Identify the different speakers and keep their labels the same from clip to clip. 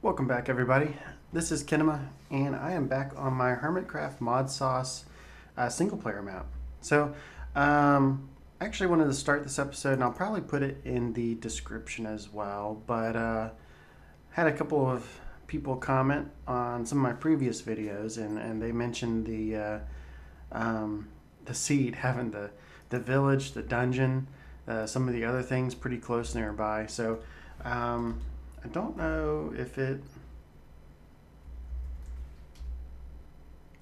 Speaker 1: Welcome back, everybody. This is Kinema, and I am back on my Hermitcraft Modsauce single player map. So, I actually wanted to start this episode, and I'll probably put it in the description as well. But had a couple of people comment on some of my previous videos, and they mentioned the seed having the village, the dungeon, some of the other things pretty close nearby. So. I don't know if it...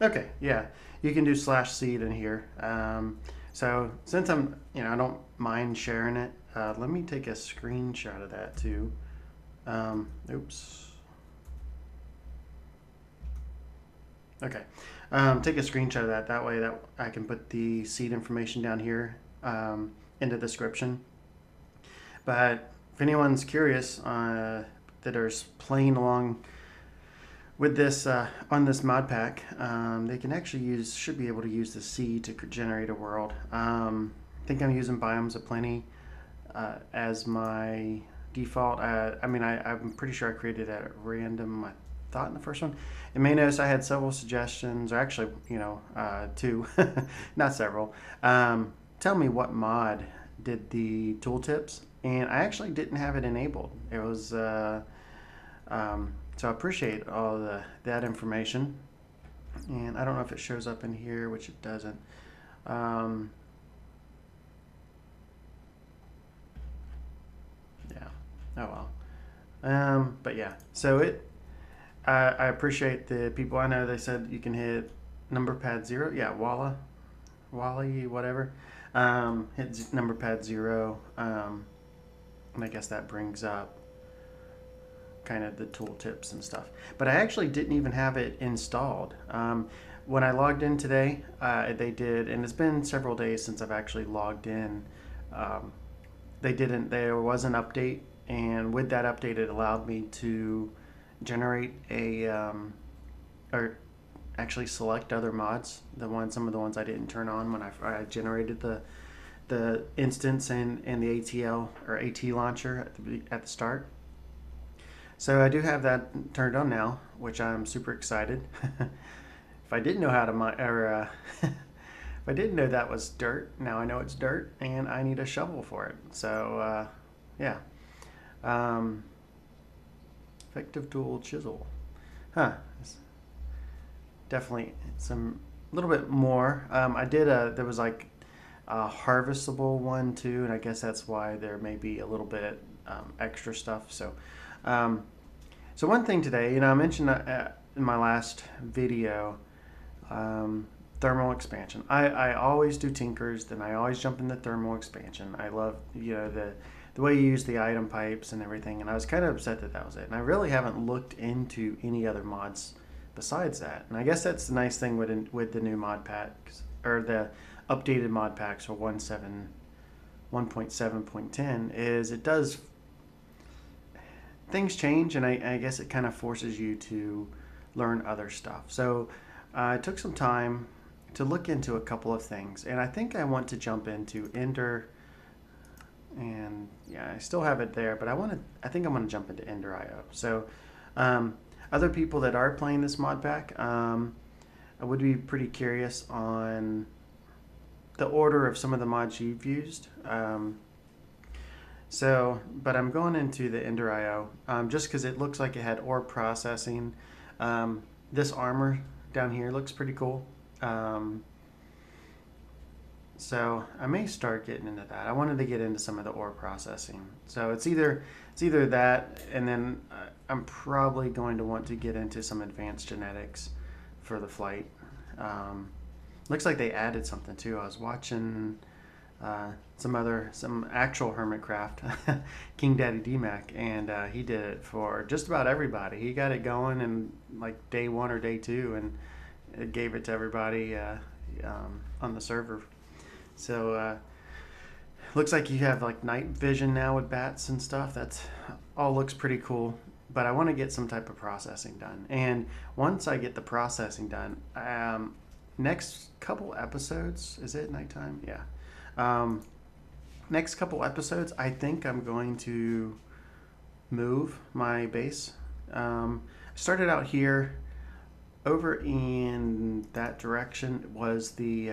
Speaker 1: Okay, yeah. You can do /seed in here. So since I don't mind sharing it, let me take a screenshot of that too. Oops. Okay. Take a screenshot of that. That way that I can put the seed information down here in the description. But if anyone's curious that are playing along with this on this mod pack, they can actually should be able to use the seed to generate a world. I think I'm using Biomes of Plenty as my default. I'm pretty sure I created that at random. I thought in the first one. You may notice I had several suggestions, or actually, two, not several. Tell me what mod did the tooltips, and I actually didn't have it enabled. It was so I appreciate all that information, and I don't know if it shows up in here, which it doesn't. Yeah. Oh well. But yeah, so I appreciate the people. I know they said you can hit number pad 0. Yeah, Wally, whatever. Hit number pad 0. And I guess that brings up kind of the tooltips and stuff. But I actually didn't even have it installed. When I logged in today, they did, and it's been several days since I've actually logged in. There was an update, and with that update, it allowed me to generate or actually select other mods. Some of the ones I didn't turn on when I generated the instance and the ATL or AT launcher at the start. So I do have that turned on now, which I'm super excited. If I didn't know how to if I didn't know that was dirt, now I know it's dirt, and I need a shovel for it. So yeah, effective tool chisel, definitely some little bit more. I did there was like a harvestable one too, and I guess that's why there may be a little bit extra stuff. So one thing today, I mentioned in my last video, thermal expansion. I always do tinkers, then I always jump into thermal expansion. I love the way you use the item pipes and everything, and I was kind of upset that was it. And I really haven't looked into any other mods besides that. And I guess that's the nice thing with the new mod packs, or the updated mod packs for 1.7.10, is it does, things change, and I guess it kind of forces you to learn other stuff. So I took some time to look into a couple of things, and I think I want to jump into Ender, and yeah, I still have it there, but I think I'm going to jump into Ender.io. So other people that are playing this mod pack, I would be pretty curious on the order of some of the mods you've used. But I'm going into the Ender.io just because it looks like it had ore processing. This armor down here looks pretty cool. So I may start getting into that. I wanted to get into some of the ore processing. So it's either that, and then I'm probably going to want to get into some advanced genetics for the flight. Looks like they added something too. I was watching some actual Hermitcraft, King Daddy DMAC, and he did it for just about everybody. He got it going in like day 1 or day 2, and it gave it to everybody on the server. So looks like you have like night vision now with bats and stuff. That's all looks pretty cool. But I want to get some type of processing done, and once I get the processing done, next couple episodes, is it nighttime? Yeah. Next couple episodes, I think I'm going to move my base I started out here. Over in that direction was the.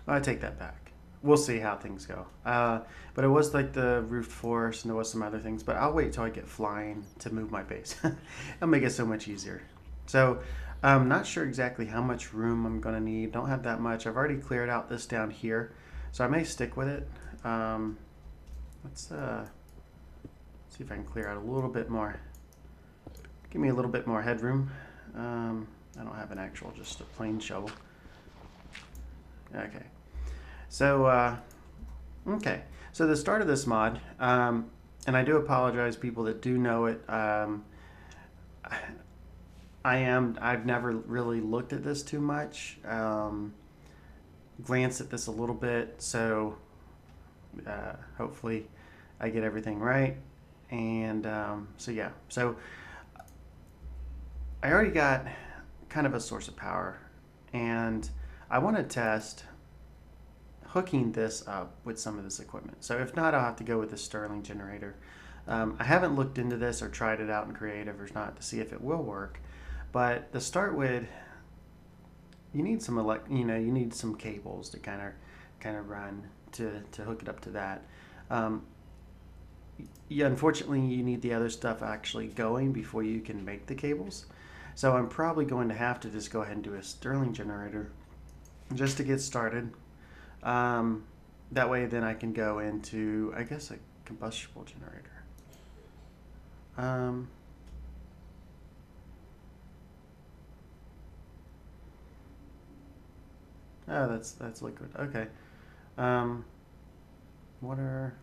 Speaker 1: I take that back. We'll see how things go. But it was like the roofed forest, and there was some other things. But I'll wait till I get flying to move my base. It'll make it so much easier. So I'm not sure exactly how much room I'm going to need. Don't have that much. I've already cleared out this down here, so I may stick with it. Let's see if I can clear out a little bit more. Give me a little bit more headroom. I don't have an actual, just a plain shovel. Okay. So, okay. So the start of this mod, and I do apologize, people that do know it. I've never really looked at this too much. Glanced at this a little bit, so hopefully I get everything right. And so yeah. So I already got kind of a source of power, and I want to test hooking this up with some of this equipment. So if not, I'll have to go with the Stirling generator. I haven't looked into this or tried it out in creative or not to see if it will work, but to start with, you need some you need some cables to kind of run to hook it up to that. Yeah, unfortunately, you need the other stuff actually going before you can make the cables. So I'm probably going to have to just go ahead and do a Stirling generator just to get started. That way then I can go into, I guess, a combustible generator. Oh, that's liquid. Okay. Water.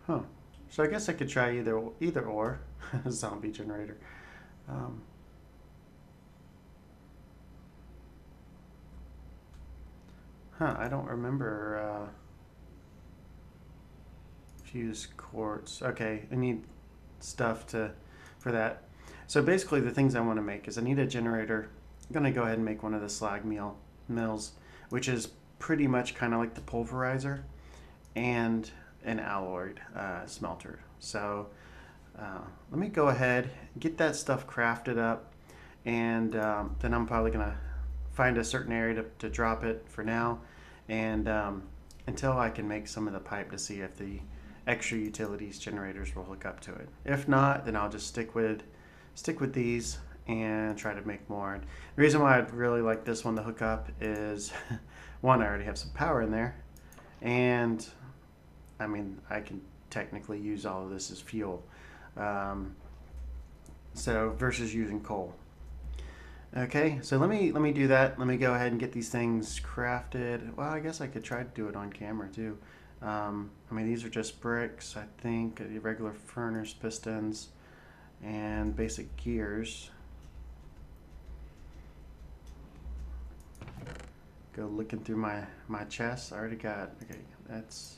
Speaker 1: Huh. So I guess I could try either or zombie generator. I don't remember fuse quartz. Okay, I need stuff for that. So basically the things I want to make is I need a generator. I'm going to go ahead and make one of the slag mills, which is pretty much kind of like the pulverizer, and an alloyed smelter. So let me go ahead, get that stuff crafted up, and then I'm probably going to find a certain area to drop it for now, and until I can make some of the pipe to see if the extra utilities generators will hook up to it. If not, then I'll just stick with these and try to make more. The reason why I'd really like this one to hook up is one, I already have some power in there, and I mean I can technically use all of this as fuel, so versus using coal. Okay, so let me do that. Let me go ahead and get these things crafted. Well, I guess I could try to do it on camera too. I mean, these are just bricks, I think, regular furnace pistons, and basic gears. Go looking through my chest. I already got, okay, that's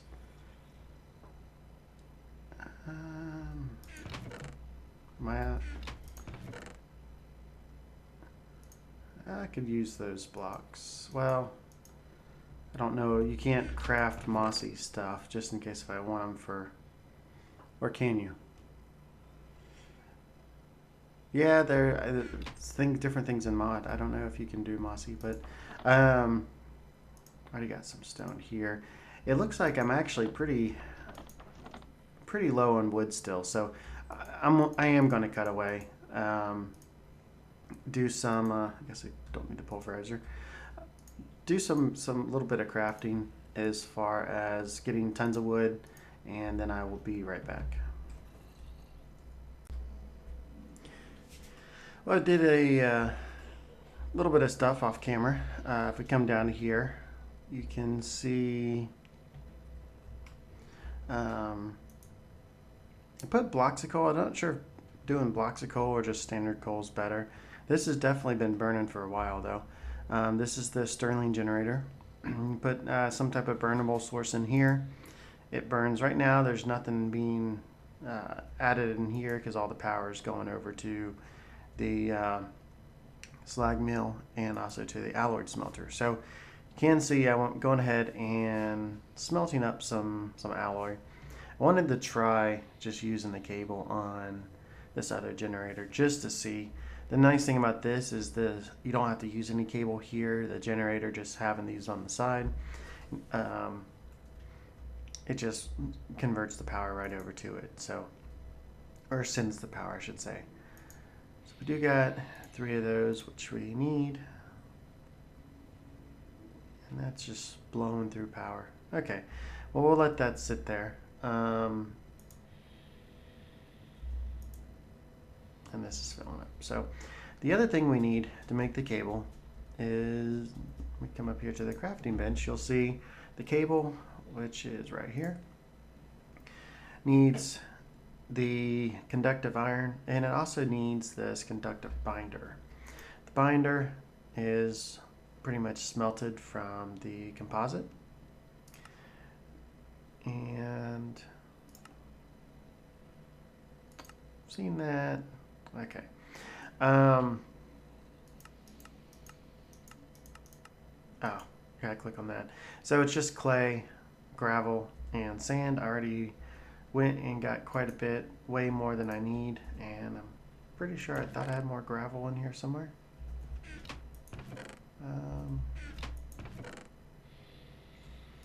Speaker 1: I could use those blocks. Well, I don't know. You can't craft mossy stuff, just in case if I want them for, or can you? Yeah, there different things in mod. I don't know if you can do mossy, but I already got some stone here. It looks like I'm actually pretty low on wood still, so I am going to cut away. Do some. I guess I don't need the pulverizer. Do some little bit of crafting as far as getting tons of wood, and then I will be right back. Well, I did a little bit of stuff off camera. If we come down here, you can see I put blocks of coal. I'm not sure if doing blocks of coal or just standard coal is better. This has definitely been burning for a while though. This is the Stirling generator. Put some type of burnable source in here. It burns. Right now there's nothing being added in here because all the power is going over to the slag mill and also to the alloyed smelter. So you can see I'm going ahead and smelting up some alloy. I wanted to try just using the cable on this other generator just to see. The nice thing about this is you don't have to use any cable here. The generator, just having these on the side, it just converts the power right over to it. So, or sends the power, I should say. So we do got 3 of those, which we need. And that's just blowing through power. Okay, well, we'll let that sit there. And this is filling up. So the other thing we need to make the cable is, we come up here to the crafting bench, you'll see the cable, which is right here, needs the conductive iron, and it also needs this conductive binder. The binder is pretty much smelted from the composite, and seen that. Okay. Oh, gotta click on that. So it's just clay, gravel, and sand. I already went and got quite a bit, way more than I need, and I'm pretty sure I thought I had more gravel in here somewhere.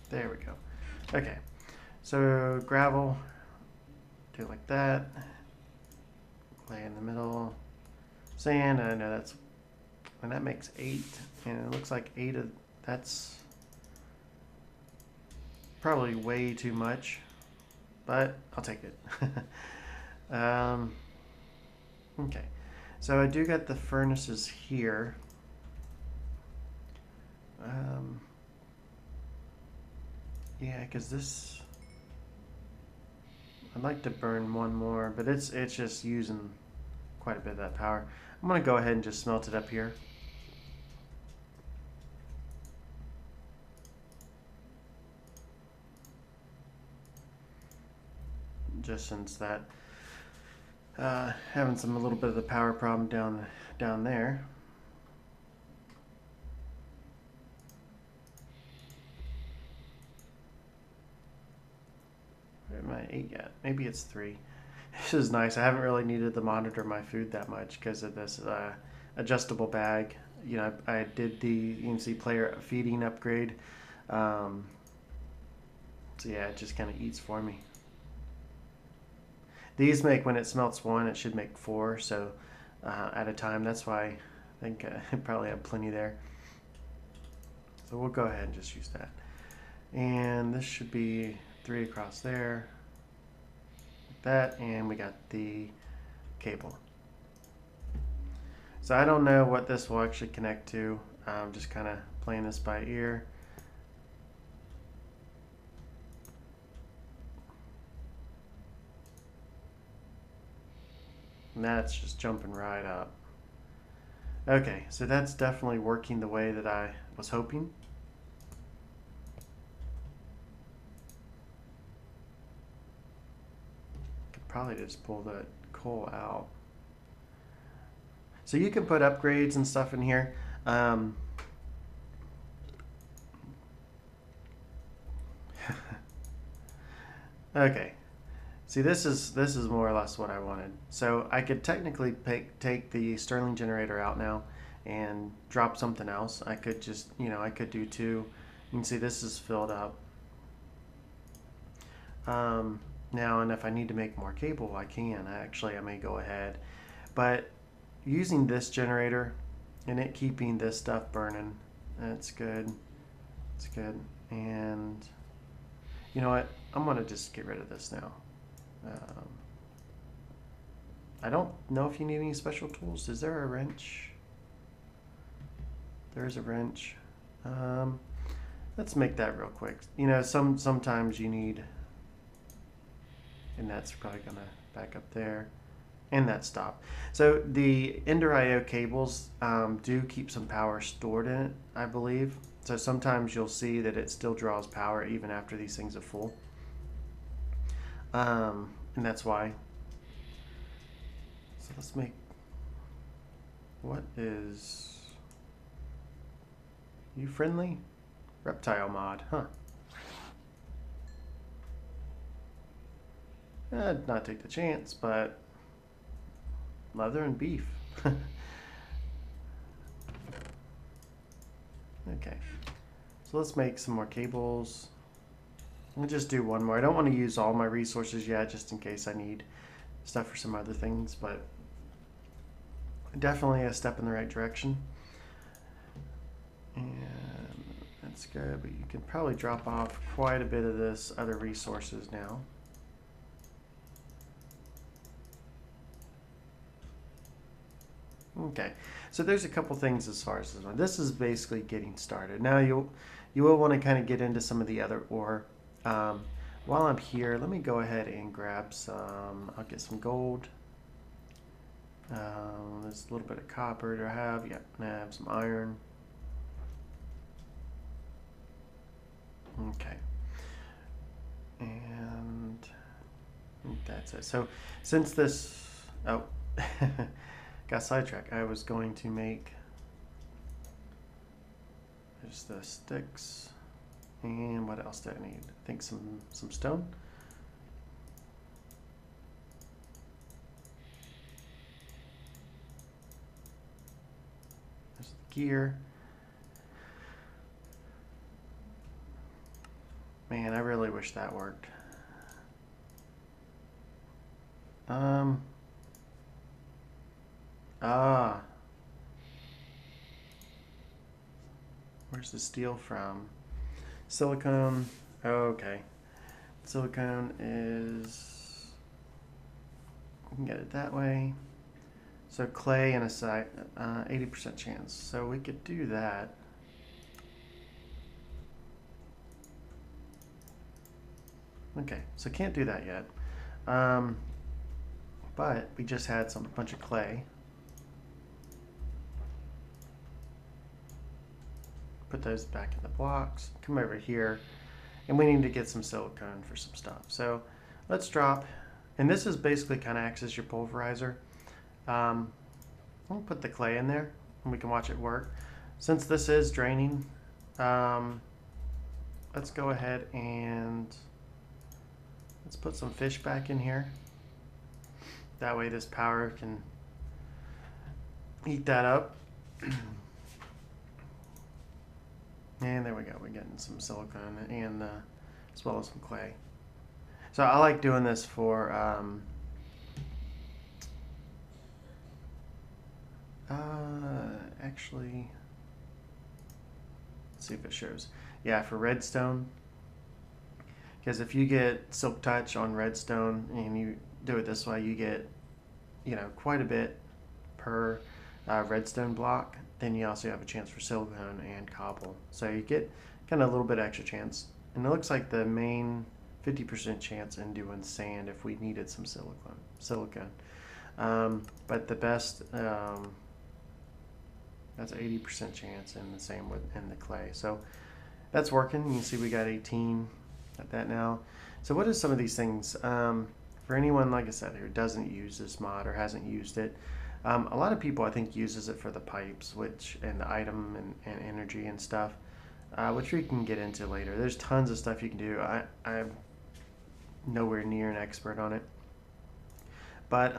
Speaker 1: There we go. Okay, so gravel, do it like that. Clay in the middle, sand. I know that's, and that makes 8, and it looks like 8 of that's probably way too much, but I'll take it. Okay, so I do got the furnaces here. Yeah, because this, I'd like to burn one more, but it's just using quite a bit of that power. I'm going to go ahead and just smelt it up here. Just since that having a little bit of the power problem down there. Where am I 8 yet? Maybe it's 3. This is nice. I haven't really needed to monitor my food that much because of this adjustable bag. You know, I did the EMC player feeding upgrade. So yeah, it just kind of eats for me. These make, when it smelts 1, it should make 4, so at a time. That's why I think I probably have plenty there. So we'll go ahead and just use that. And this should be 3 across there, like that, and we got the cable. So I don't know what this will actually connect to. I'm just kind of playing this by ear. And that's just jumping right up. Okay, so that's definitely working the way that I was hoping. Could probably just pull the coal out. So you can put upgrades and stuff in here. Okay. See, this is more or less what I wanted. So I could technically take the Stirling generator out now and drop something else. I could just, you know, I could do 2. You can see this is filled up. Now, and if I need to make more cable, I can. I may go ahead. But using this generator and it keeping this stuff burning, that's good. It's good. And you know what? I'm going to just get rid of this now. I don't know if you need any special tools. Is there a wrench? There's a wrench. Let's make that real quick. You know, sometimes you need, and that's probably gonna back up there, and that stop. So the Ender IO cables do keep some power stored in it, I believe. So sometimes you'll see that it still draws power even after these things are full. And that's why. So let's make, what is, you friendly? Reptile mod, huh? I'd not take the chance, but leather and beef. Okay, so let's make some more cables. I'll just do one more. I don't want to use all my resources yet, just in case I need stuff for some other things, but definitely a step in the right direction. And that's good, but you can probably drop off quite a bit of this other resources now. Okay, so there's a couple things as far as this one. This is basically getting started. Now you will want to kind of get into some of the other ore. While I'm here, let me go ahead and grab some. I'll get some gold. There's a little bit of copper. Do I have? Yeah, I have some iron. Okay, and that's it. So since this, oh. Got sidetracked. I was going to make just the sticks, and what else do I need? I think some stone. There's the gear. Man, I really wish that worked. Where's the steel from? Silicone. Okay. Silicone is. We can get it that way. So clay and a side, 80% chance. So we could do that. Okay, so can't do that yet. But we just had a bunch of clay. Put those back in the blocks. Come over here, and we need to get some silicone for some stuff. So let's drop, and this is basically kind of acts as your pulverizer. We'll put the clay in there, and we can watch it work. Since this is draining, let's go ahead and let's put some fish back in here. That way this power can heat that up. And there we go. We're getting some silicone and as well as some clay. So I like doing this for actually, let's see if it shows. Yeah, for redstone. Because if you get silk touch on redstone and you do it this way, you get, quite a bit per redstone block. Then you also have a chance for silicone and cobble. So you get kind of a little bit extra chance. And it looks like the main 50% chance in doing sand if we needed some silicone. But the best, that's 80% chance, and the same in the clay. So that's working. You can see we got 18 at that now. So what are some of these things? For anyone, like I said, who doesn't use this mod or hasn't used it, a lot of people I think uses it for the pipes, and the item and energy and stuff, which we can get into later. There's tons of stuff you can do. I'm nowhere near an expert on it, but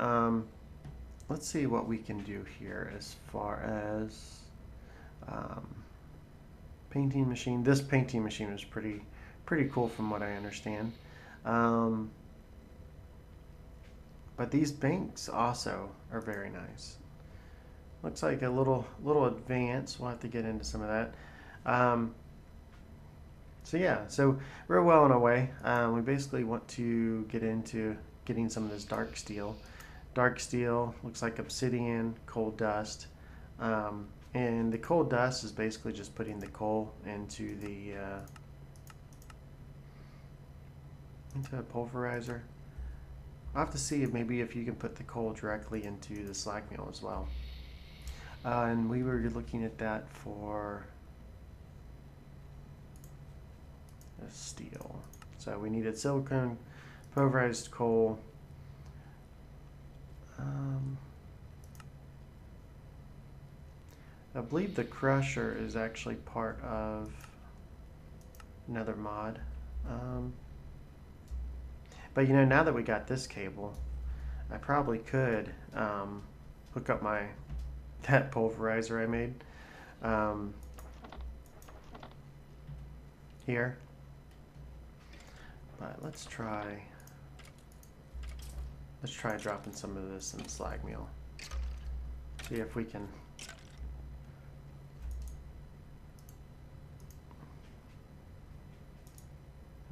Speaker 1: let's see what we can do here as far as painting machine. This painting machine is pretty cool from what I understand. But these banks also are very nice. Looks like a little advanced. We'll have to get into some of that. So yeah, so we're well on our way. We basically want to get into getting some of this dark steel. Dark steel looks like obsidian, coal dust. And the coal dust is basically just putting the coal into a pulverizer. I'll have to see if you can put the coal directly into the slag mill as well. And we were looking at that for the steel. So we needed silicone, pulverized coal. I believe the crusher is actually part of another mod. But you know, now that we got this cable, I probably could hook up that pulverizer I made here. But let's try dropping some of this in slag meal. See if we can.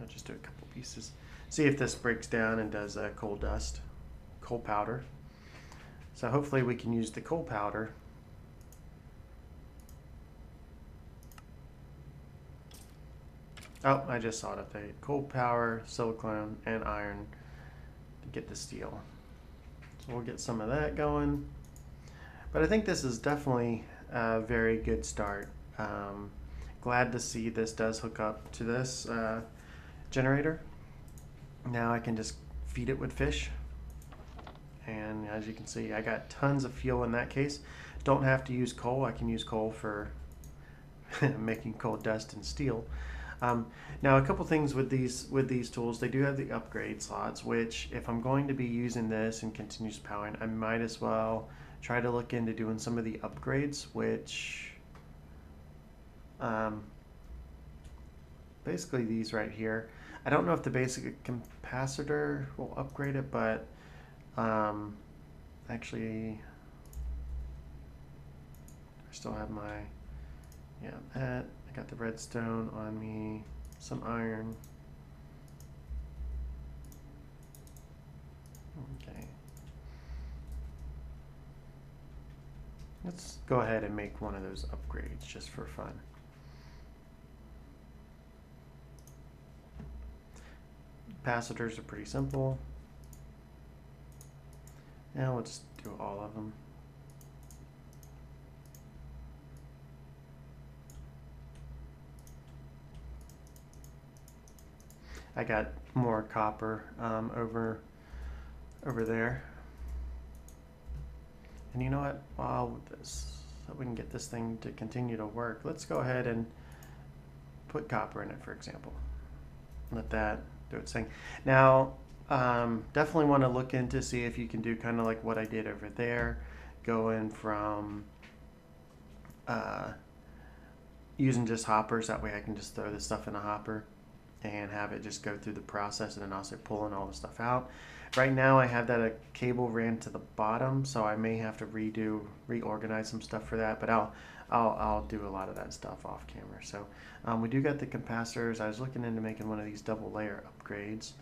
Speaker 1: I'll just do a couple pieces. See if this breaks down and does coal dust, coal powder. So hopefully we can use the coal powder Oh, I just saw it up there. Coal power, silicone, and iron to get the steel. So we'll get some of that going. But I think this is definitely a very good start. Glad to see this does hook up to this generator. Now I can just feed it with fish. And as you can see, I got tons of fuel in that case. Don't have to use coal. I can use coal for making coal dust and steel. Now a couple things with these tools, they do have the upgrade slots, which if I'm going to be using this in continuous powering, I might as well try to look into doing some of the upgrades, which basically these right here. I don't know if the basic capacitor will upgrade it, but actually I still have my, that. I got the redstone on me, some iron. Okay. Let's go ahead and make one of those upgrades just for fun. Capacitors are pretty simple. Now we'll just do all of them. I got more copper over there. And you know what? While this, so we can get this thing to continue to work, let's go ahead and put copper in it, for example. Let that do its thing. Now, definitely want to look into see if you can do kind of like what I did over there, going from using just hoppers. That way I can just throw this stuff in a hopper and have it just go through the process, and then also pulling all the stuff out. Right now I have that a cable ran to the bottom, so I may have to reorganize some stuff for that, but I'll do a lot of that stuff off camera. So we do got the capacitors. I was looking into making one of these double layer upgrades.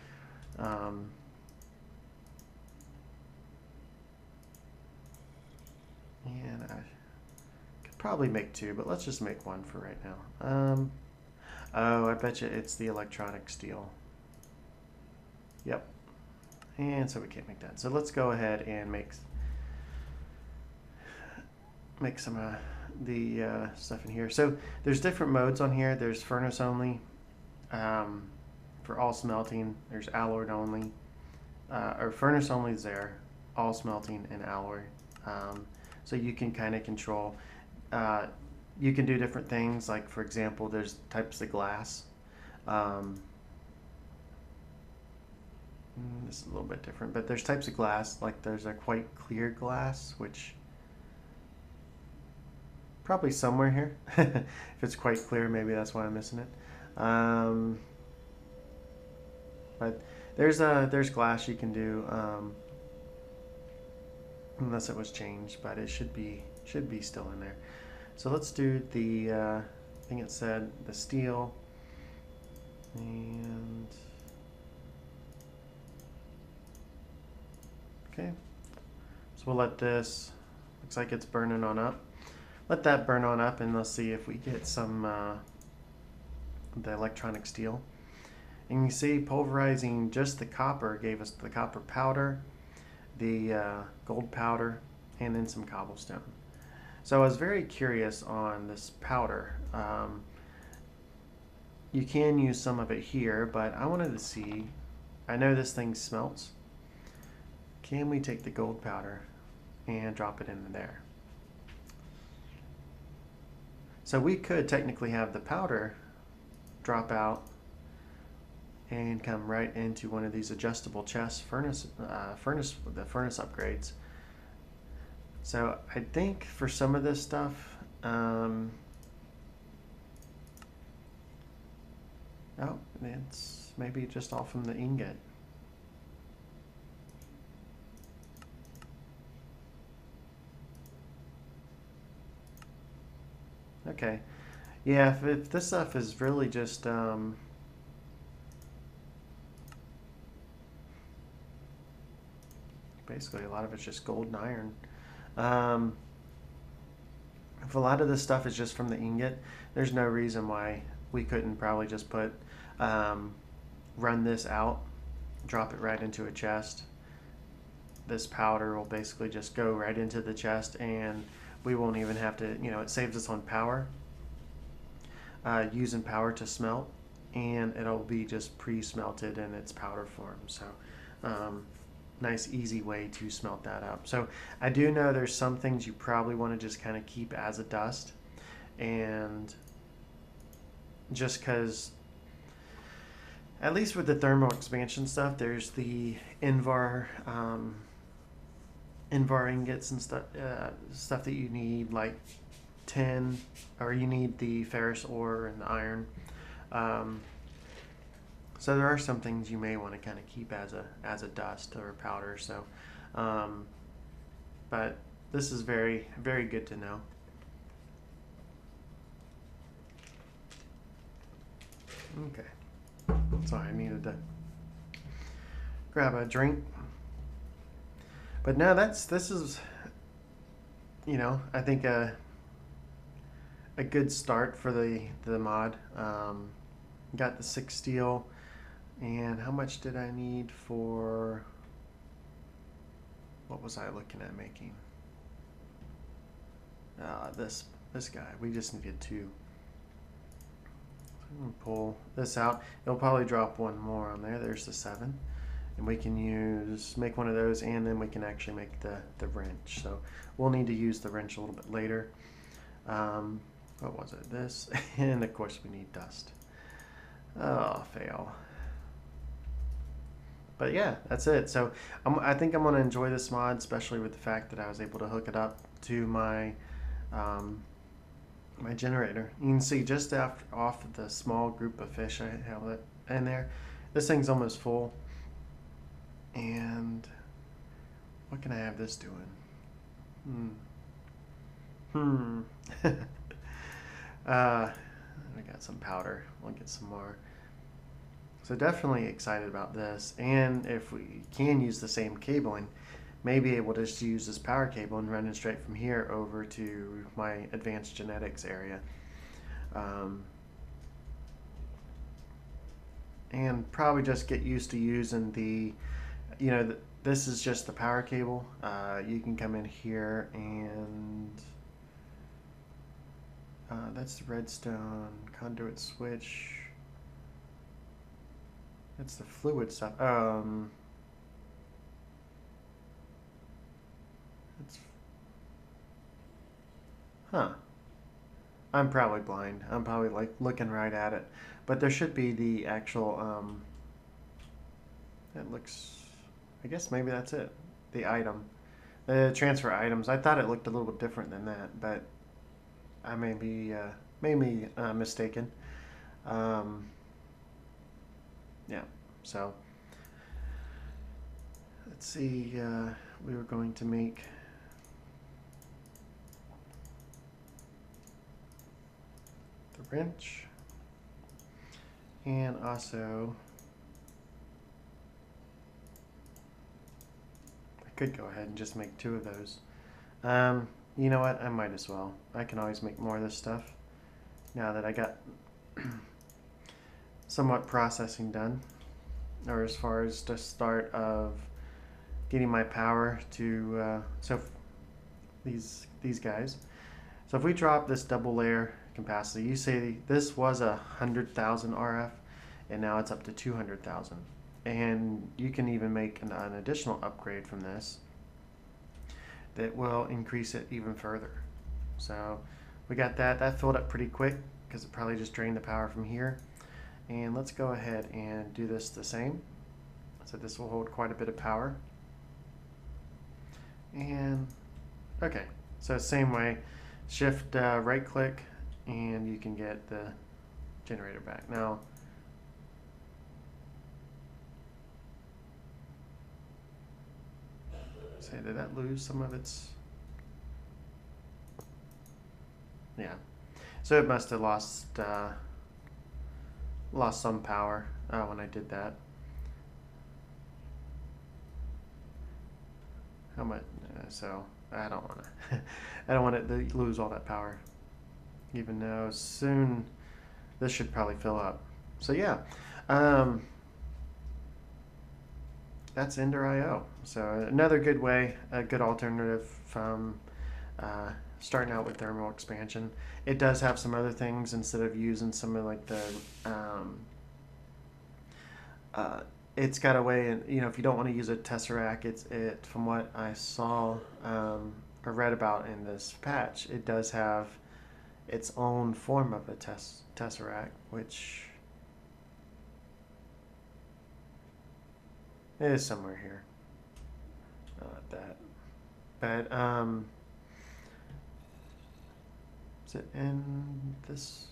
Speaker 1: And I could probably make two, but let's just make one for right now. Oh, I bet you it's the electronic steel. Yep. And so we can't make that. So let's go ahead and make some of the stuff in here. So there's different modes on here. There's furnace only for all smelting. There's alloy only. Or furnace only is there. All smelting and alloy. So you can kind of control. You can do different things, like for example, there's types of glass. This is a little bit different, but there's types of glass, like there's a quite clear glass, which probably somewhere here. If it's quite clear, maybe that's why I'm missing it. But there's glass you can do, unless it was changed, but it should be still in there. So let's do the, I think it said the steel, and okay, so we'll let this, looks like it's burning on up. Let that burn on up, and let's see if we get some the electronic steel. And you see pulverizing just the copper gave us the copper powder, the gold powder, and then some cobblestone. So I was very curious on this powder. You can use some of it here, but I wanted to see, I know this thing smelts. Can we take the gold powder and drop it in there? So we could technically have the powder drop out and come right into one of these adjustable chest the furnace upgrades. So I think for some of this stuff, oh, it's maybe just all from the ingot. Okay, yeah, if this stuff is really just basically a lot of it's just gold and iron. Um, if a lot of this stuff is just from the ingot, there's no reason why we couldn't probably just put run this out, drop it right into a chest. This powder will basically just go right into the chest, and we won't even have to, it saves us on power, using power to smelt, and it'll be just pre-smelted in its powder form. So nice easy way to smelt that up. So I do know there's some things you probably want to just kind of keep as a dust, and just because at least with the thermal expansion stuff, there's the Invar ingots and stuff that you need, like tin, or you need the ferrous ore and the iron. So there are some things you may want to kind of keep as a dust or powder. So, but this is very, very good to know. Okay. Sorry, I needed to grab a drink. But no, this is, I think a good start for the mod. Got the 6 steel, and how much did I need for, what was I looking at making? This guy, we just needed 2. I'm gonna pull this out. It'll probably drop one more on there. There's the 7. And we can make one of those, and then we can actually make the wrench. So we'll need to use the wrench a little bit later. What was it? This, and of course we need dust. Oh, fail. But yeah, that's it. So I think I'm going to enjoy this mod, especially with the fact that I was able to hook it up to my my generator. You can see just off of the small group of fish I have it in there, this thing's almost full. And what can I have this doing? I got some powder. We'll get some more. So definitely excited about this. And if we can use the same cabling, maybe able to just use this power cable and run it straight from here over to my advanced genetics area. And probably just get used to using the, this is just the power cable. You can come in here and that's the redstone conduit switch. That's the fluid stuff. I'm probably blind. I'm probably like looking right at it, but there should be the actual. It looks. I guess maybe that's it. The item, the transfer items. I thought it looked a little bit different than that, but I may be mistaken. Yeah. So let's see. We were going to make. Wrench, and also I could go ahead and just make 2 of those. You know what, I might as well. I can always make more of this stuff now that I got somewhat processing done, or as far as the start of getting my power to these guys. So if we drop this double layer capacity, you say this was 100,000 RF, and now it's up to 200,000, and you can even make an additional upgrade from this that will increase it even further. So we got that filled up pretty quick because it probably just drained the power from here, And let's go ahead and do this the same. So this will hold quite a bit of power. And okay, so same way, shift right click and you can get the generator back. Now, say, did that lose some of its? Yeah, so it must have lost some power when I did that. How much? So I don't want to. I don't want it to lose all that power. Even though soon this should probably fill up. So yeah, that's Ender.io. So another good way, a good alternative from starting out with thermal expansion. It does have some other things instead of using some of like the it's got a way, and if you don't want to use a tesseract, it from what I saw or read about in this patch, it does have its own form of a tesseract, which is somewhere here. Not that, but is it in this?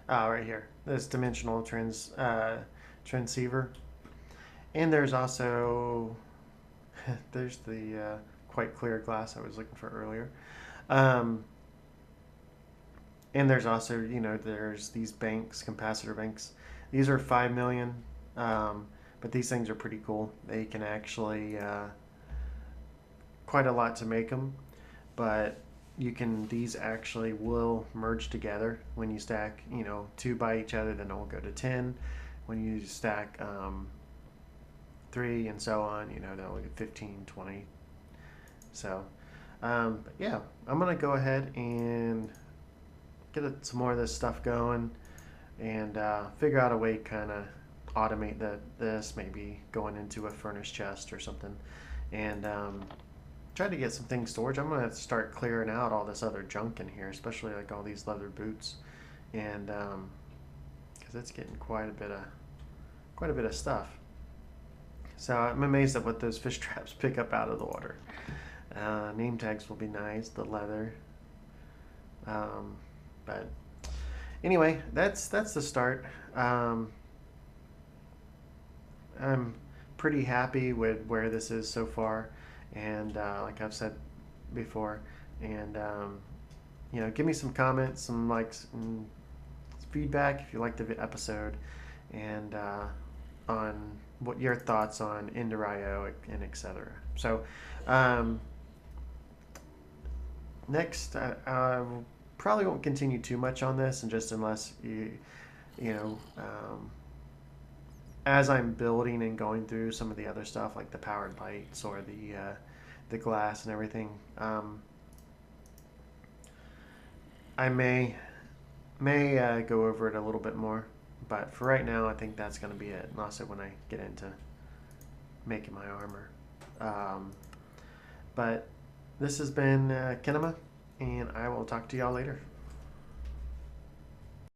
Speaker 1: Oh, right here. This dimensional transceiver. And there's also there's the quite clear glass I was looking for earlier. And there's also, there's these banks, capacitor banks. These are 5 million, but these things are pretty cool. They can actually quite a lot to make them, but these actually will merge together when you stack, 2 by each other, then it will go to 10. When you stack 3 and so on, they'll get 15, 20. So, but yeah, I'm going to go ahead and get some more of this stuff going and figure out a way to kind of automate this, maybe going into a furnace chest or something, and try to get some things storage. I'm going to start clearing out all this other junk in here, especially like all these leather boots, and because it's getting quite a bit of stuff. So I'm amazed at what those fish traps pick up out of the water. Name tags will be nice, the leather. But anyway, that's the start. I'm pretty happy with where this is so far, and like I've said before, and give me some comments, some likes, and feedback if you liked the episode, and on what your thoughts on Ender.io and etc. So next, I probably won't continue too much on this, and just unless as I'm building and going through some of the other stuff like the powered lights or the glass and everything, I may go over it a little bit more, but for right now I think that's going to be it, and also when I get into making my armor. But this has been Kinema, and I will talk to y'all later.